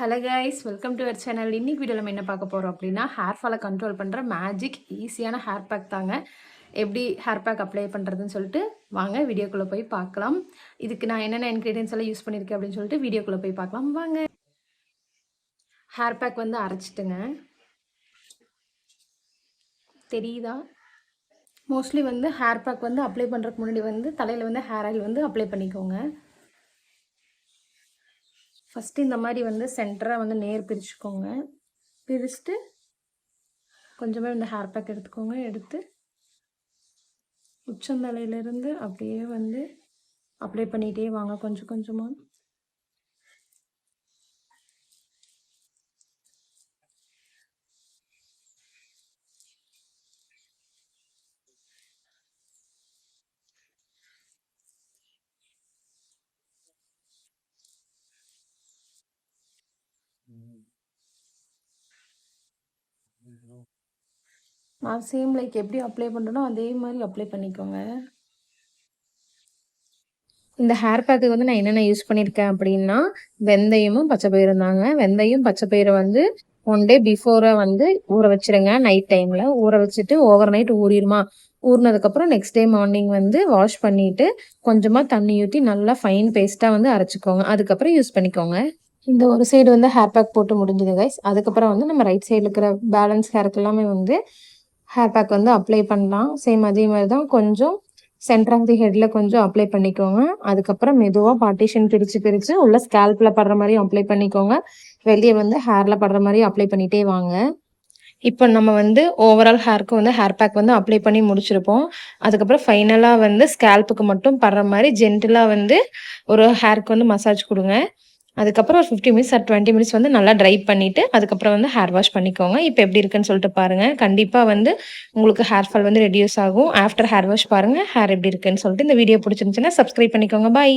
Hello guys, welcome to our channel. இன்னைக்கு வீடியோவில் நம்ம என்ன பார்க்க போகிறோம் அப்படின்னா, ஹேர் ஃபாலை கண்ட்ரோல் பண்ணுற மேஜிக் ஈஸியான ஹேர் பேக் தாங்க. எப்படி ஹேர் பேக் அப்ளை பண்ணுறதுன்னு சொல்லிட்டு வாங்க வீடியோக்குள்ளே போய் பார்க்கலாம். இதுக்கு நான் என்னென்ன இன்க்ரீடியன்ஸ் எல்லாம் யூஸ் பண்ணியிருக்கேன் அப்படின்னு சொல்லிட்டு வீடியோக்குள்ளே போய் பார்க்கலாம் வாங்க. ஹேர் பேக் வந்து அரைச்சிட்டுங்க, தெரியுதா? மோஸ்ட்லி வந்து ஹேர் பேக் வந்து அப்ளை பண்ணுறதுக்கு முன்னாடி வந்து தலையில் வந்து ஹேர் ஆயில் வந்து அப்ளை பண்ணிக்கோங்க. ஃபஸ்ட்டு இந்த மாதிரி வந்து சென்டராக வந்து நேர் பிரிச்சுக்கோங்க. பிரிச்சுட்டு கொஞ்சமாக இந்த ஹேர் பேக் எடுத்துக்கோங்க. எடுத்து உச்சந்தலையிலேருந்து அப்படியே வந்து அப்ளை பண்ணிகிட்டே வாங்க கொஞ்சம் கொஞ்சமாக. நான் சேம் லைக் எப்படி அப்ளை பண்ணுறேனோ அதே மாதிரி அப்ளை பண்ணிக்கோங்க. இந்த ஹேர் பேக்கு வந்து நான் என்னென்ன யூஸ் பண்ணியிருக்கேன் அப்படின்னா, வெந்தயமும் பச்சை பயிரும் தாங்க. வெந்தயம் பச்சை பயிரை வந்து 1 டே பிஃபோராக வந்து ஊற வச்சுருங்க. நைட் டைமில் ஊற வச்சுட்டு ஓவர் நைட் ஊறிடுமா, ஊறினதுக்கப்புறம் நெக்ஸ்ட் டே மார்னிங் வந்து வாஷ் பண்ணிவிட்டு கொஞ்சமாக தண்ணி ஊற்றி நல்லா ஃபைன் பேஸ்ட்டாக வந்து அரைச்சிக்கோங்க. அதுக்கப்புறம் யூஸ் பண்ணிக்கோங்க. இந்த ஒரு சைடு வந்து ஹேர் பேக் போட்டு முடிஞ்சுது கைஸ். அதுக்கப்புறம் வந்து நம்ம ரைட் சைடில் இருக்கிற பேலன்ஸ் ஹேருக்கு எல்லாமே வந்து ஹேர் பேக் வந்து அப்ளை பண்ணலாம். சேம் அதே மாதிரி தான் கொஞ்சம் சென்டர் ஆஃப் தி ஹெட்டில் கொஞ்சம் அப்ளை பண்ணிக்கோங்க. அதுக்கப்புறம் மெதுவாக பார்ட்டிஷன் பிரித்து உள்ள ஸ்கேல்பில் படுற மாதிரி அப்ளை பண்ணிக்கோங்க. வெளியே வந்து ஹேரில் படுற மாதிரி அப்ளை பண்ணிகிட்டே வாங்க. இப்போ நம்ம வந்து ஓவரால் ஹேருக்கு வந்து ஹேர் பேக் வந்து அப்ளை பண்ணி முடிச்சிருப்போம். அதுக்கப்புறம் ஃபைனலாக வந்து ஸ்கேல்ப்புக்கு மட்டும் படுற மாதிரி ஜென்டிலாக வந்து ஒரு ஹேருக்கு வந்து மசாஜ் கொடுங்க. அதுக்கப்புறம் ஒரு 50 மினிட்ஸ் ஆர் 20 மினிட்ஸ் வந்து நல்லா ட்ரை பண்ணிவிட்டு அதுக்கப்புறம் வந்து ஹேர் வாஷ் பண்ணிக்கோங்க. இப்போ எப்படி இருக்குன்னு சொல்லிட்டு பாருங்கள். கண்டிப்பாக வந்து உங்களுக்கு ஹேர் ஃபால் வந்து ரெடியூஸ் ஆகும். ஆஃப்டர் ஹேர் வாஷ் பாருங்கள் ஹேர் எப்படி இருக்குன்னு சொல்லிட்டு. இந்த வீடியோ பிடிச்சிருந்துச்சுன்னா சப்ஸ்கிரைப் பண்ணிக்கோங்க. பாய்.